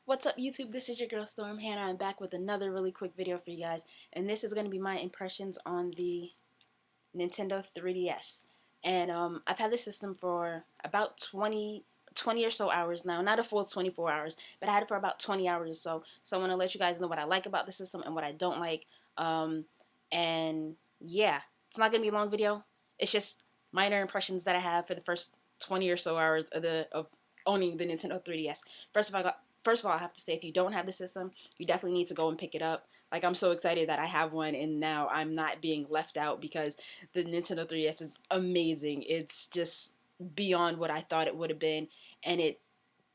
What's up, YouTube? This is your girl Storm Hannah. I'm back with another really quick video for you guys, and this is going to be my impressions on the Nintendo 3DS. And I've had this system for about 20 or so hours now. Not a full 24 hours, but I had it for about 20 hours or so. So I want to let you guys know what I like about the system and what I don't like. And yeah, it's not going to be a long video. It's just minor impressions that I have for the first 20 or so hours of owning the Nintendo 3DS. First of all, I have to say, if you don't have the system, you definitely need to go and pick it up. Like, I'm so excited that I have one, and now I'm not being left out because the Nintendo 3DS is amazing. It's just beyond what I thought it would have been, and it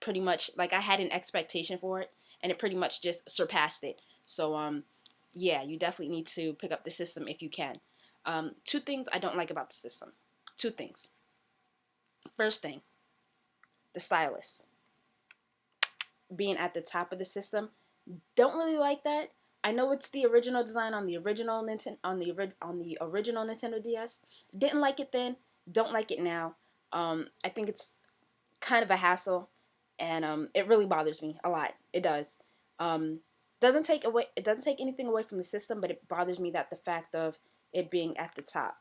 pretty much, like, I had an expectation for it, and it pretty much just surpassed it. So, yeah, you definitely need to pick up the system if you can. Two things I don't like about the system. Two things. First thing, the stylus being at the top of the system. Don't really like that. I know it's the original design on the original original Nintendo DS. Didn't like it then. Don't like it now. I think it's kind of a hassle, and it really bothers me a lot. It does. It doesn't take anything away from the system, but it bothers me that the fact of it being at the top.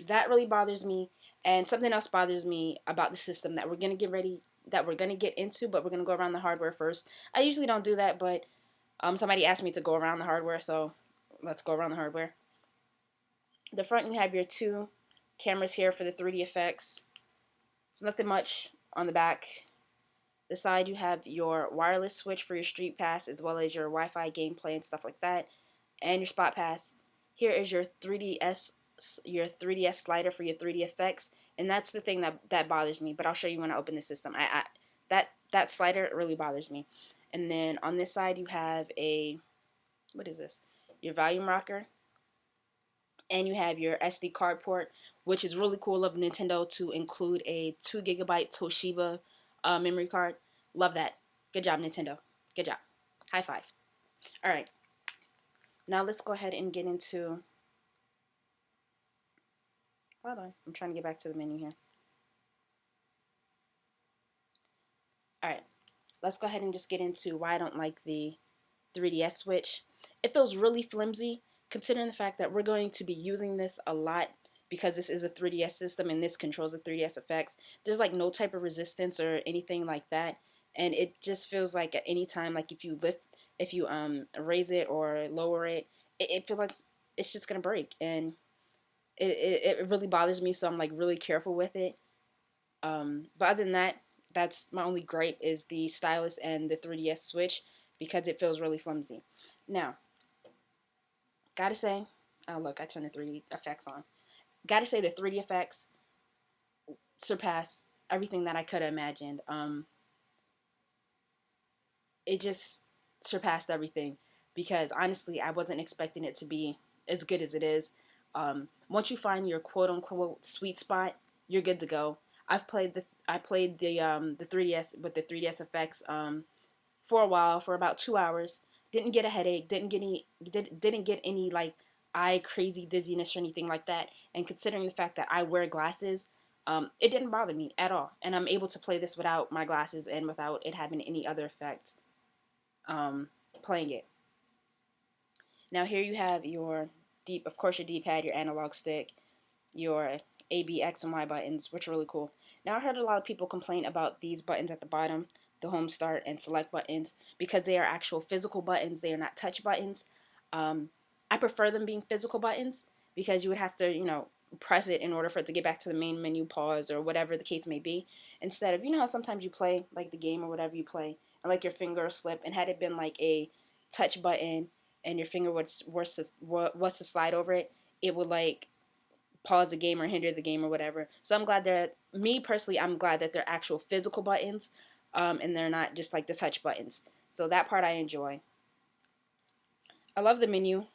That really bothers me. And something else bothers me about the system that we're gonna get into, but we're gonna go around the hardware first. I usually don't do that, but somebody asked me to go around the hardware, so let's go around the hardware. The front, you have your two cameras here for the 3D effects. There's nothing much on the back. The side, you have your wireless switch for your Street Pass, as well as your Wi-Fi gameplay and stuff like that, and your Spot Pass. Here is your 3DS slider for your 3D effects, and that's the thing that bothers me. But I'll show you when I open the system. That slider really bothers me. And then on this side, you have what is this? Your volume rocker, and you have your SD card port, which is really cool of Nintendo to include a 2 GB Toshiba memory card. Love that. Good job, Nintendo. Good job. High five. All right. Now let's go ahead and get into. Hold on. I'm trying to get back to the menu here. All right. Let's go ahead and just get into why I don't like the 3DS Switch. It feels really flimsy, considering the fact that we're going to be using this a lot because this is a 3DS system and this controls the 3DS effects. There's like no type of resistance or anything like that, and it just feels like at any time, like if you raise it or lower it, it feels like it's just gonna break, and it really bothers me. So I'm like really careful with it. But other than that, that's my only gripe is the stylus and the 3DS Switch because it feels really flimsy. Now, gotta say, oh look, I turned the 3D effects on. Gotta say the 3D effects surpass everything that I could have imagined. It just surpassed everything because honestly, I wasn't expecting it to be as good as it is. Once you find your quote unquote sweet spot, you're good to go. I played the 3DS with the 3DS effects for a while, for about 2 hours. Didn't get a headache. Didn't get any like eye crazy dizziness or anything like that. And considering the fact that I wear glasses, it didn't bother me at all. And I'm able to play this without my glasses and without it having any other effect playing it. Now here you have your of course your D-pad, your analog stick, your A, B, X, and Y buttons, which are really cool. Now I heard a lot of people complain about these buttons at the bottom, the home, start, and select buttons, because they are actual physical buttons. They are not touch buttons. I prefer them being physical buttons because you would have to, press it in order for it to get back to the main menu, pause, or whatever the case may be. Instead of, how sometimes you play like the game or whatever you play, and like your finger will slip, and had it been like a touch button and your finger was to slide over it, it would like pause the game or hinder the game or whatever. So I'm glad me personally, I'm glad that they're actual physical buttons, and they're not just like the touch buttons. So that part I enjoy. I love the menu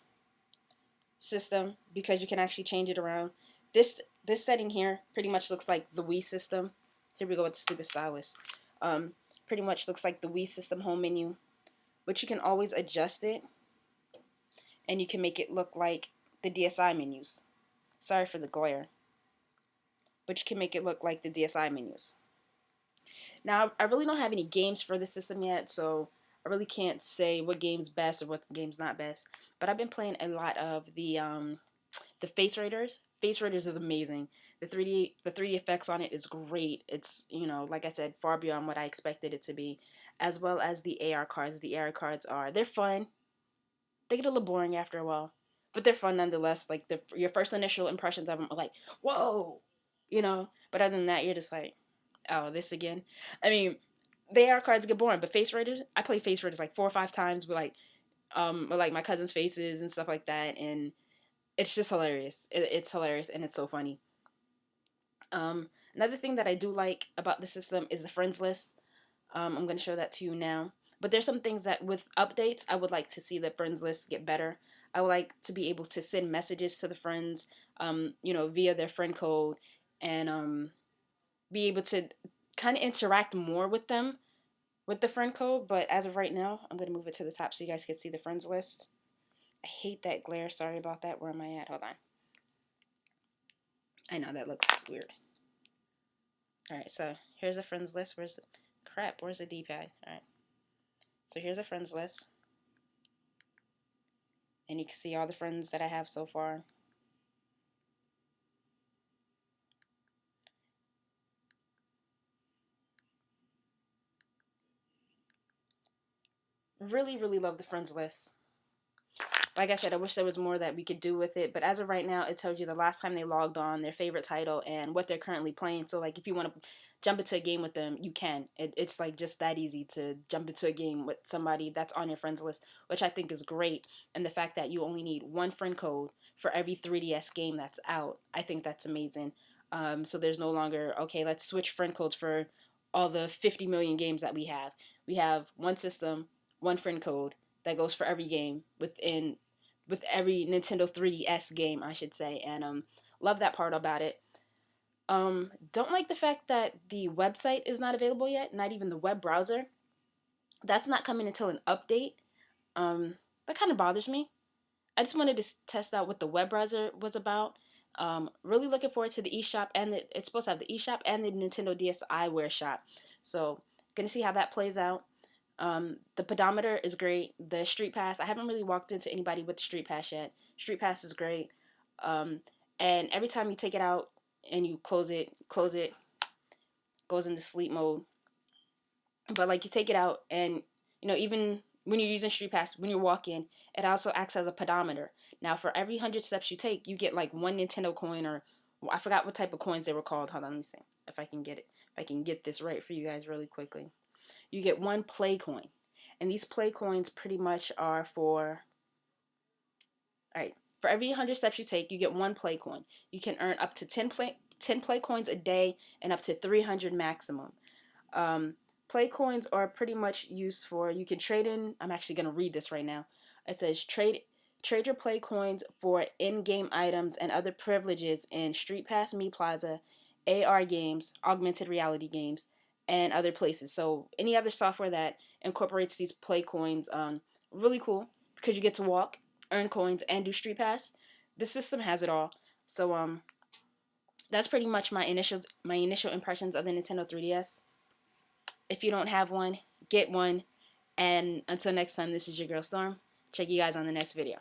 system because you can actually change it around. This setting here pretty much looks like the Wii system. Here we go with the stupid stylus. Pretty much looks like the Wii system home menu, but you can always adjust it, and you can make it look like the DSi menus. Sorry for the glare, but you can make it look like the DSi menus. Now, I really don't have any games for the system yet, so I really can't say what game's best or what game's not best. But I've been playing a lot of the Face Raiders. Face Raiders is amazing. The 3D effects on it is great. It's, you know, like I said, far beyond what I expected it to be. As well as the AR cards. The AR cards they're fun. They get a little boring after a while, but they're fun nonetheless. Like your first initial impressions of them are like, whoa, you know. But other than that, you're just like, oh, this again. I mean, the AR cards get boring, but Face Raiders, I play Face Raiders like 4 or 5 times with like my cousins' faces and stuff like that, and it's just hilarious. It's hilarious and it's so funny. Another thing that I do like about the system is the friends list. I'm going to show that to you now. But there's some things that with updates, I would like to see the friends list get better. I would like to be able to send messages to the friends, via their friend code, and be able to kind of interact more with them with the friend code. But as of right now, I'm going to move it to the top so you guys can see the friends list. I hate that glare. Sorry about that. Where am I at? Hold on. I know that looks weird. Alright, so here's a friends list. Where's the D-pad? Alright. So here's a friends list. And you can see all the friends that I have so far. Really, really love the friends list. Like I said, I wish there was more that we could do with it, but as of right now, it tells you the last time they logged on, their favorite title, and what they're currently playing. So, like, if you want to jump into a game with them, you can. It's like just that easy to jump into a game with somebody that's on your friends list, which I think is great. And the fact that you only need one friend code for every 3DS game that's out, I think that's amazing. So there's no longer, okay, let's switch friend codes for all the 50 million games that we have. We have one system, one friend code that goes for every game with every Nintendo 3DS game, I should say, and love that part about it. Don't like the fact that the website is not available yet, not even the web browser. That's not coming until an update. That kind of bothers me. I just wanted to test out what the web browser was about. Really looking forward to the eShop, and it's supposed to have the eShop and the Nintendo DS iWare shop. So, gonna see how that plays out. The pedometer is great. The Street Pass, I haven't really walked into anybody with the Street Pass yet. Street Pass is great. And every time you take it out and you close it, goes into sleep mode. But like you take it out and, even when you're using Street Pass, when you're walking, it also acts as a pedometer. Now, for every 100 steps you take, you get like one Nintendo coin, or I forgot what type of coins they were called. Hold on, let me see if I can get it. If I can get this right for you guys really quickly. You get one play coin. And these play coins pretty much are for every 100 steps you take, you get one play coin. You can earn up to 10 play coins a day and up to 300 maximum. Play coins are pretty much used for, you can trade in, I'm actually going to read this right now. It says trade your play coins for in-game items and other privileges in Street Pass, Me Plaza, AR games, augmented reality games, and other places. So any other software that incorporates these play coins, really cool because you get to walk, earn coins, and do Street Pass. The system has it all. So that's pretty much my initial impressions of the Nintendo 3DS. If you don't have one, get one. And until next time, this is your girl Storm. Check you guys on the next video.